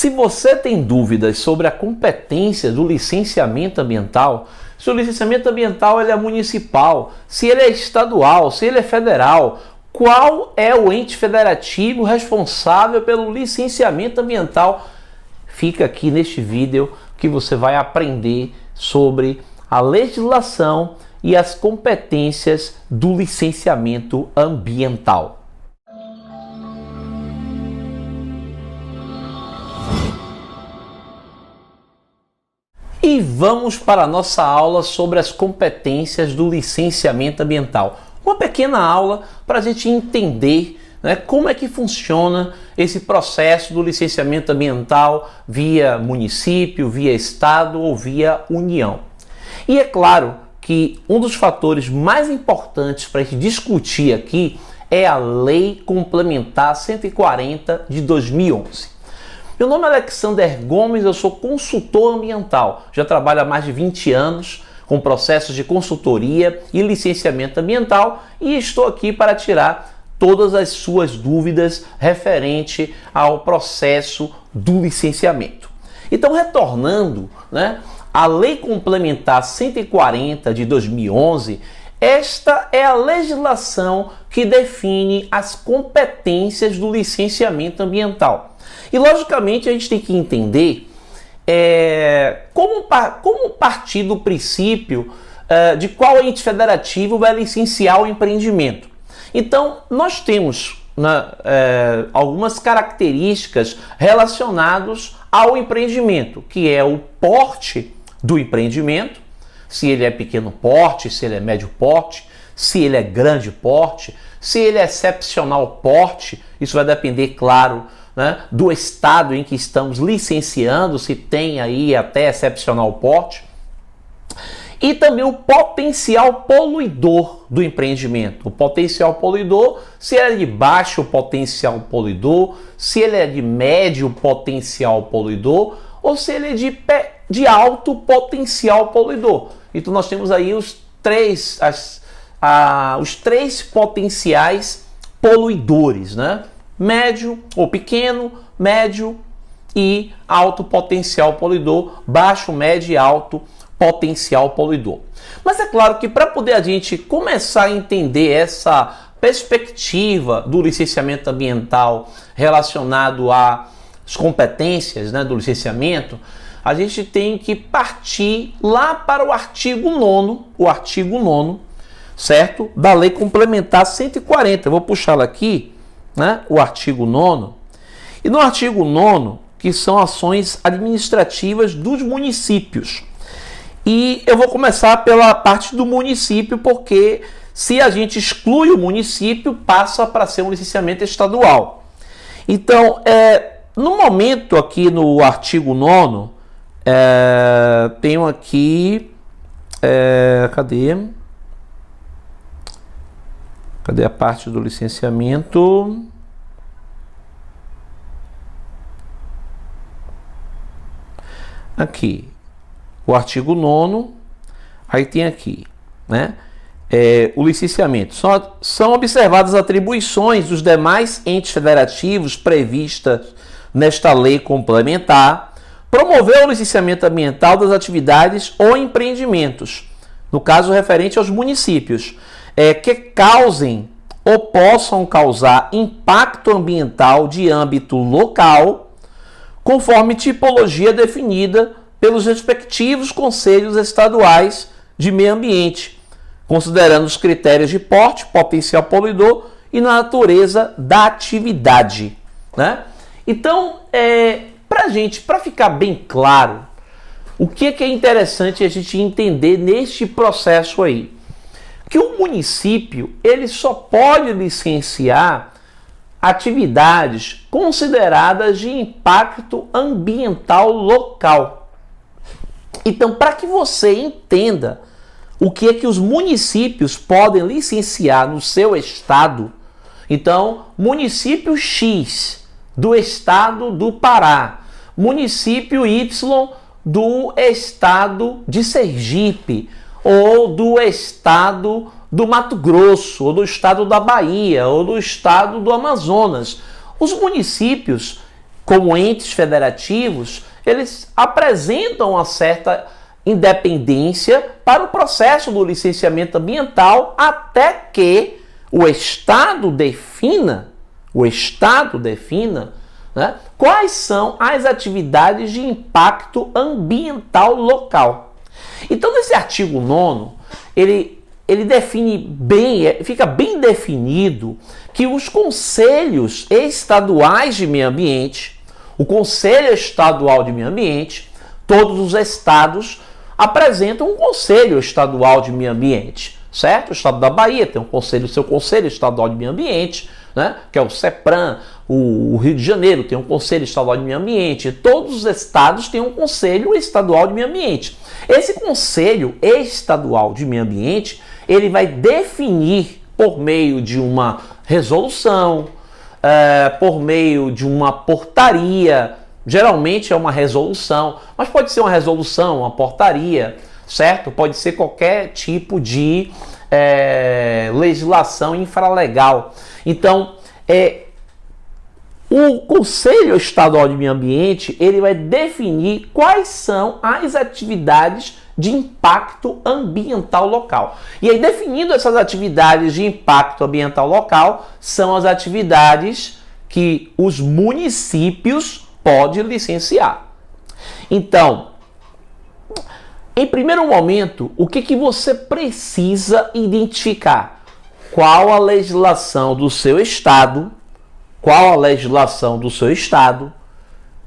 Se você tem dúvidas sobre a competência do licenciamento ambiental, se o licenciamento ambiental ele é municipal, se ele é estadual, se ele é federal, qual é o ente federativo responsável pelo licenciamento ambiental? Fica aqui neste vídeo que você vai aprender sobre a legislação e as competências do licenciamento ambiental. E vamos para a nossa aula sobre as competências do licenciamento ambiental. Uma pequena aula para a gente entender, né, como é que funciona esse processo do licenciamento ambiental via município, via estado ou via União. E é claro que um dos fatores mais importantes para a gente discutir aqui é a Lei Complementar 140 de 2011. Meu nome é Alexander Gomes, eu sou consultor ambiental, já trabalho há mais de 20 anos com processos de consultoria e licenciamento ambiental e estou aqui para tirar todas as suas dúvidas referente ao processo do licenciamento. Então, retornando, a Lei Complementar 140 de 2011, esta é a legislação que define as competências do licenciamento ambiental. E, logicamente, a gente tem que entender como partir do princípio de qual ente federativo vai licenciar o empreendimento. Então, nós temos algumas características relacionadas ao empreendimento, que é o porte do empreendimento, se ele é pequeno porte, se ele é médio porte, se ele é grande porte, se ele é excepcional porte. Isso vai depender, claro, do estado em que estamos licenciando, se tem aí até excepcional porte. E também o potencial poluidor do empreendimento. O potencial poluidor, se ele é de baixo potencial poluidor, se ele é de médio potencial poluidor ou se ele é de alto potencial poluidor. Então nós temos aí os três potenciais poluidores, médio ou pequeno, médio e alto potencial poluidor, baixo, médio e alto potencial poluidor. Mas é claro que para poder a gente começar a entender essa perspectiva do licenciamento ambiental relacionado às competências do licenciamento, a gente tem que partir lá para o artigo 9º, certo? Da Lei Complementar 140. Eu vou puxá-la aqui, o artigo 9º. E no artigo 9º, que são ações administrativas dos municípios. E eu vou começar pela parte do município, porque se a gente exclui o município, passa para ser um licenciamento estadual. Então, no momento aqui no artigo 9º, tenho aqui... Cadê a parte do licenciamento? Aqui, o artigo 9º, aí tem aqui, o licenciamento. São observadas as atribuições dos demais entes federativos previstas nesta lei complementar, promover o licenciamento ambiental das atividades ou empreendimentos, no caso referente aos municípios, que causem ou possam causar impacto ambiental de âmbito local, conforme tipologia definida pelos respectivos conselhos estaduais de meio ambiente, considerando os critérios de porte, potencial poluidor e natureza da atividade. Então, para ficar bem claro, o que é interessante a gente entender neste processo aí? Que o município ele só pode licenciar atividades consideradas de impacto ambiental local. Então, para que você entenda o que é que os municípios podem licenciar no seu estado, então, município X do estado do Pará, município Y do estado de Sergipe, ou do estado do Mato Grosso, ou do estado da Bahia, ou do estado do Amazonas. Os municípios, como entes federativos, eles apresentam uma certa independência para o processo do licenciamento ambiental até que o Estado defina, né, quais são as atividades de impacto ambiental local. Então, nesse artigo 9º, ele define bem, fica bem definido que os conselhos estaduais de meio ambiente, o Conselho Estadual de Meio Ambiente, todos os estados apresentam um Conselho Estadual de Meio Ambiente, certo? O estado da Bahia tem seu Conselho Estadual de Meio Ambiente, né? Que é o CEPRAM. O Rio de Janeiro tem um Conselho Estadual de Meio Ambiente. Todos os estados têm um Conselho Estadual de Meio Ambiente. Esse Conselho Estadual de Meio Ambiente, ele vai definir por meio de uma resolução, por meio de uma portaria, geralmente é uma resolução, mas pode ser uma resolução, uma portaria, certo? Pode ser qualquer tipo de legislação infralegal. Então, o Conselho Estadual de Meio Ambiente, ele vai definir quais são as atividades de impacto ambiental local. E aí, definindo essas atividades de impacto ambiental local, são as atividades que os municípios podem licenciar. Então, em primeiro momento, o que você precisa identificar? Qual a legislação do seu estado,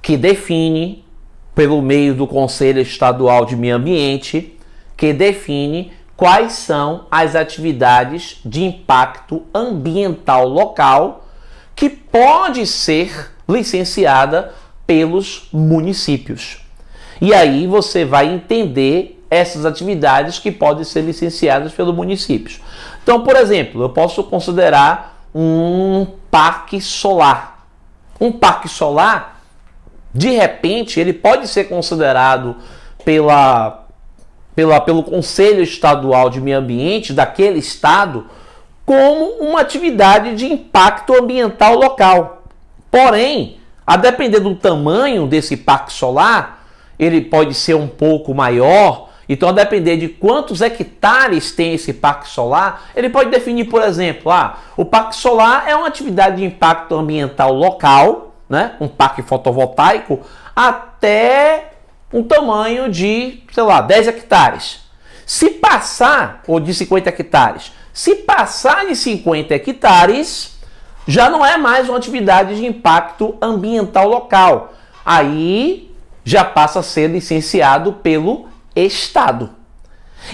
que define, pelo meio do Conselho Estadual de Meio Ambiente, que define quais são as atividades de impacto ambiental local que pode ser licenciada pelos municípios. E aí você vai entender essas atividades que podem ser licenciadas pelos municípios. Então, por exemplo, eu posso considerar um parque solar. Um parque solar, de repente, ele pode ser considerado pelo Conselho Estadual de Meio Ambiente daquele estado como uma atividade de impacto ambiental local. Porém, a depender do tamanho desse parque solar, ele pode ser um pouco maior. Então, a depender de quantos hectares tem esse parque solar, ele pode definir, por exemplo, o parque solar é uma atividade de impacto ambiental local, né? Um parque fotovoltaico, até um tamanho de, 10 hectares. Se passar, ou de 50 hectares, se passar de 50 hectares, já não é mais uma atividade de impacto ambiental local. Aí já passa a ser licenciado pelo Estado.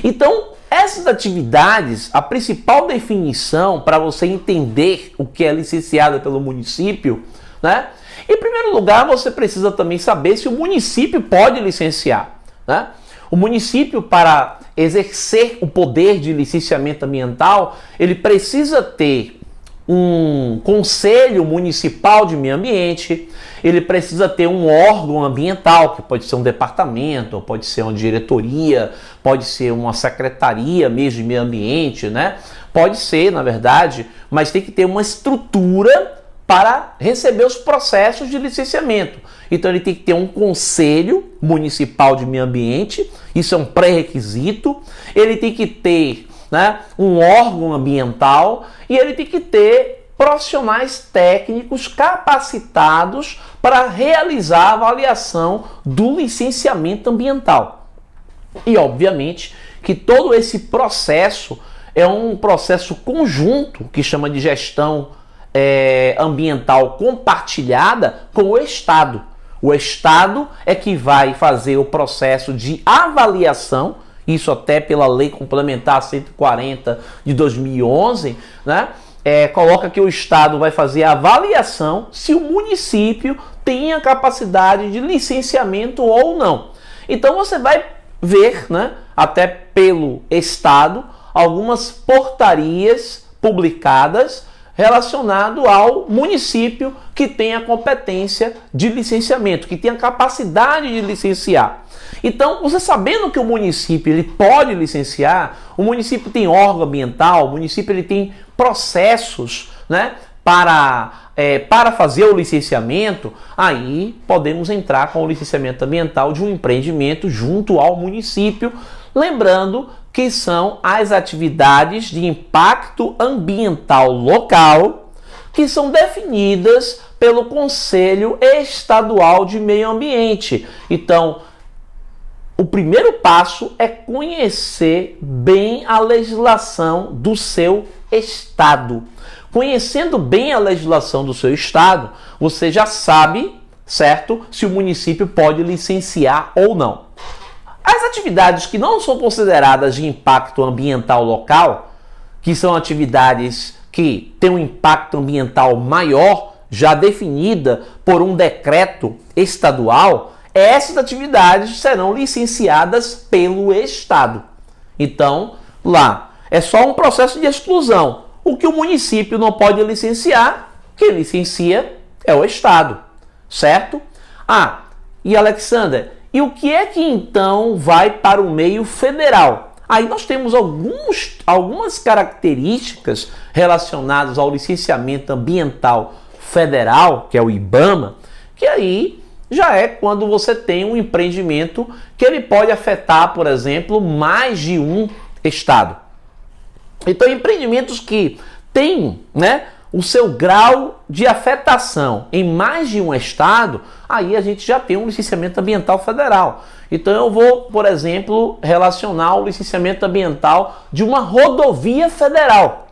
Então, essas atividades, a principal definição para você entender o que é licenciado pelo município, né? Em primeiro lugar, você precisa também saber se o município pode licenciar, né? O município, para exercer o poder de licenciamento ambiental, ele precisa ter um conselho municipal de meio ambiente, ele precisa ter um órgão ambiental, que pode ser um departamento, pode ser uma diretoria, pode ser uma secretaria mesmo de meio ambiente, né? Pode ser, na verdade, mas tem que ter uma estrutura para receber os processos de licenciamento. Então ele tem que ter um conselho municipal de meio ambiente, isso é um pré-requisito. Ele tem que ter, né, um órgão ambiental e ele tem que ter profissionais técnicos capacitados para realizar a avaliação do licenciamento ambiental. E obviamente que todo esse processo é um processo conjunto que chama de gestão ambiental compartilhada com o Estado. O Estado é que vai fazer o processo de avaliação, isso até pela Lei Complementar 140 de 2011, né? Coloca que o Estado vai fazer a avaliação se o município tem a capacidade de licenciamento ou não. Então você vai ver, né, até pelo Estado, algumas portarias publicadas relacionado ao município que tem a competência de licenciamento, que tem a capacidade de licenciar. Então, você sabendo que o município ele pode licenciar, o município tem órgão ambiental, o município ele tem processos, né, para fazer o licenciamento, aí podemos entrar com o licenciamento ambiental de um empreendimento junto ao município, lembrando que são as atividades de impacto ambiental local que são definidas pelo Conselho Estadual de Meio Ambiente. Então, o primeiro passo é conhecer bem a legislação do seu estado. Conhecendo bem a legislação do seu estado, você já sabe, certo, se o município pode licenciar ou não. As atividades que não são consideradas de impacto ambiental local, que são atividades que têm um impacto ambiental maior, já definida por um decreto estadual, essas atividades serão licenciadas pelo Estado. Então, lá é só um processo de exclusão. O que o município não pode licenciar, quem licencia é o Estado, certo? E Alexander, e o que é que então vai para o meio federal? Aí nós temos algumas características relacionadas ao licenciamento ambiental federal, que é o IBAMA, que aí já é quando você tem um empreendimento que ele pode afetar, por exemplo, mais de um estado. Então, empreendimentos que têm, o seu grau de afetação em mais de um estado, aí a gente já tem um licenciamento ambiental federal. Então eu vou, por exemplo, relacionar o licenciamento ambiental de uma rodovia federal.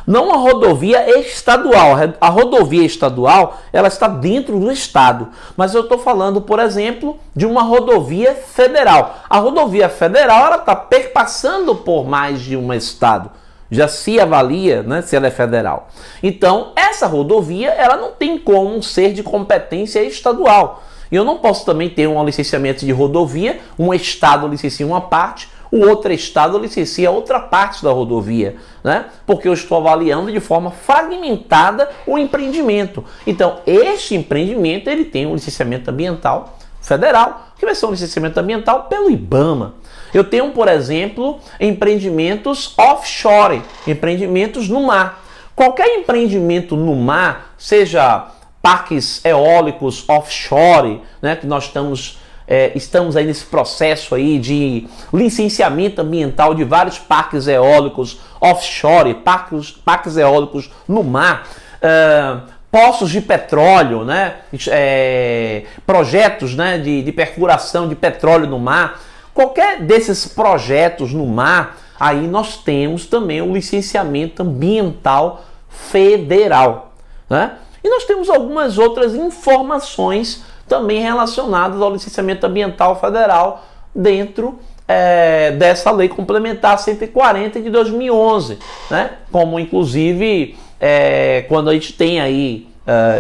Não uma rodovia estadual. A rodovia estadual, ela está dentro do estado. Mas eu estou falando, por exemplo, de uma rodovia federal. A rodovia federal, ela está perpassando por mais de um estado. Já se avalia, se ela é federal. Então, essa rodovia, ela não tem como ser de competência estadual. E eu não posso também ter um licenciamento de rodovia, um estado licencia uma parte, o outro estado licencia outra parte da rodovia, porque eu estou avaliando de forma fragmentada o empreendimento. Então, este empreendimento, ele tem um licenciamento ambiental federal, que vai ser um licenciamento ambiental pelo IBAMA. Eu tenho, por exemplo, empreendimentos offshore, empreendimentos no mar. Qualquer empreendimento no mar, seja parques eólicos offshore, que nós estamos aí nesse processo aí de licenciamento ambiental de vários parques eólicos offshore, parques eólicos no mar, poços de petróleo, projetos de perfuração de petróleo no mar. Qualquer desses projetos no mar, aí nós temos também o licenciamento ambiental federal. E nós temos algumas outras informações também relacionadas ao licenciamento ambiental federal dentro dessa lei complementar 140 de 2011, como inclusive quando a gente tem aí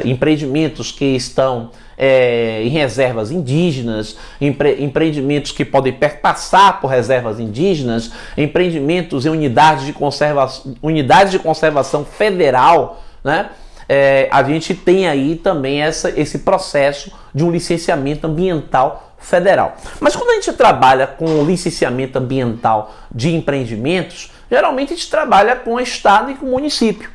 empreendimentos que estão em reservas indígenas, empreendimentos que podem perpassar por reservas indígenas, empreendimentos em unidades de conservação federal, a gente tem aí também esse processo de um licenciamento ambiental federal. Mas quando a gente trabalha com o licenciamento ambiental de empreendimentos, geralmente a gente trabalha com o estado e com o município.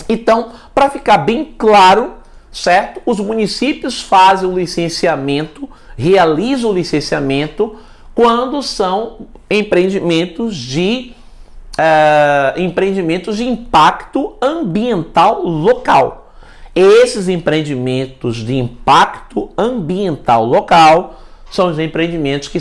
Então, para ficar bem claro, certo? Os municípios fazem o licenciamento, realizam o licenciamento quando são empreendimentos de impacto ambiental local. Esses empreendimentos de impacto ambiental local são os empreendimentos que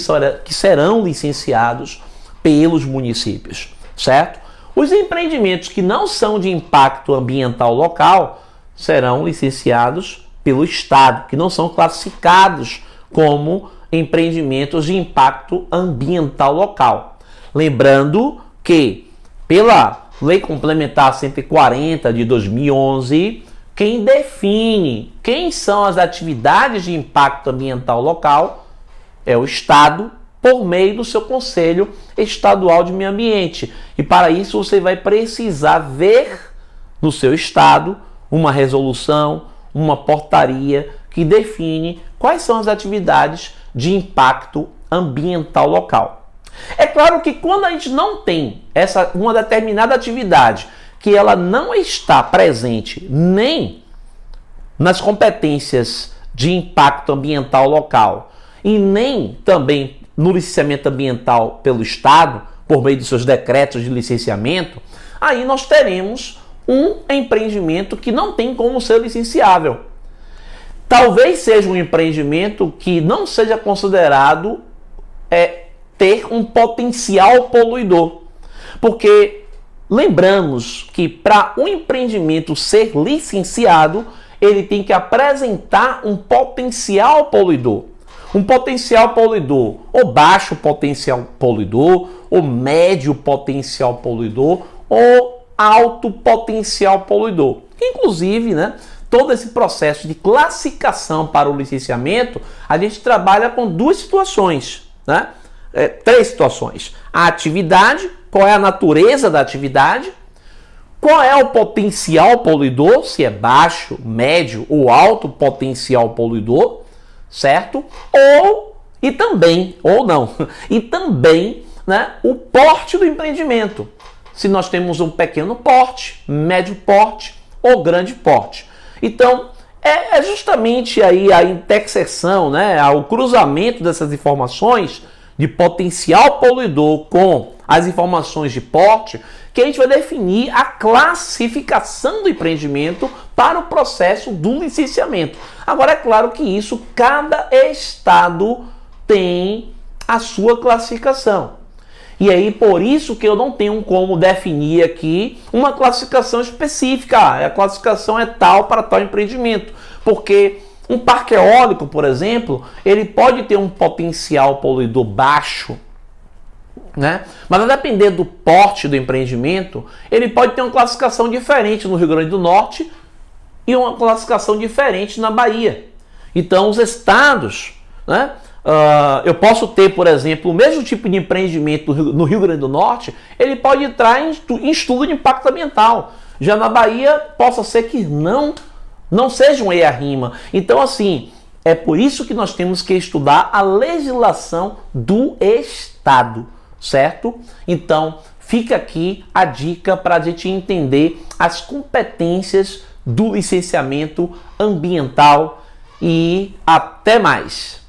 serão licenciados pelos municípios, certo? Os empreendimentos que não são de impacto ambiental local serão licenciados pelo Estado, que não são classificados como empreendimentos de impacto ambiental local. Lembrando que, pela Lei Complementar 140 de 2011, quem define quem são as atividades de impacto ambiental local é o Estado, por meio do seu Conselho Estadual de Meio Ambiente. E para isso você vai precisar ver no seu estado uma resolução, uma portaria que define quais são as atividades de impacto ambiental local. É claro que quando a gente não tem uma determinada atividade que ela não está presente nem nas competências de impacto ambiental local e nem também no licenciamento ambiental pelo Estado, por meio de seus decretos de licenciamento, aí nós teremos um empreendimento que não tem como ser licenciável. Talvez seja um empreendimento que não seja considerado ter um potencial poluidor. Porque lembramos que para um empreendimento ser licenciado, ele tem que apresentar um potencial poluidor. Um potencial poluidor, ou baixo potencial poluidor, ou médio potencial poluidor, ou alto potencial poluidor. Inclusive, todo esse processo de classificação para o licenciamento, a gente trabalha com duas situações, três situações. A atividade, qual é a natureza da atividade, qual é o potencial poluidor, se é baixo, médio ou alto potencial poluidor, certo? E também o porte do empreendimento. Se nós temos um pequeno porte, médio porte ou grande porte. Então, é justamente aí a interseção, o cruzamento dessas informações de potencial poluidor com as informações de porte que a gente vai definir a classificação do empreendimento para o processo do licenciamento. Agora, é claro que isso, cada estado tem a sua classificação. E aí, por isso que eu não tenho como definir aqui uma classificação específica. A classificação é tal para tal empreendimento. Porque um parque eólico, por exemplo, ele pode ter um potencial poluidor baixo, mas a depender do porte do empreendimento, ele pode ter uma classificação diferente no Rio Grande do Norte e uma classificação diferente na Bahia. Então, os estados, eu posso ter, por exemplo, o mesmo tipo de empreendimento no Rio Grande do Norte, ele pode entrar em estudo de impacto ambiental. Já na Bahia, possa ser que não seja um EIA-RIMA. Então, assim, é por isso que nós temos que estudar a legislação do estado, certo? Então, fica aqui a dica para a gente entender as competências do licenciamento ambiental e até mais.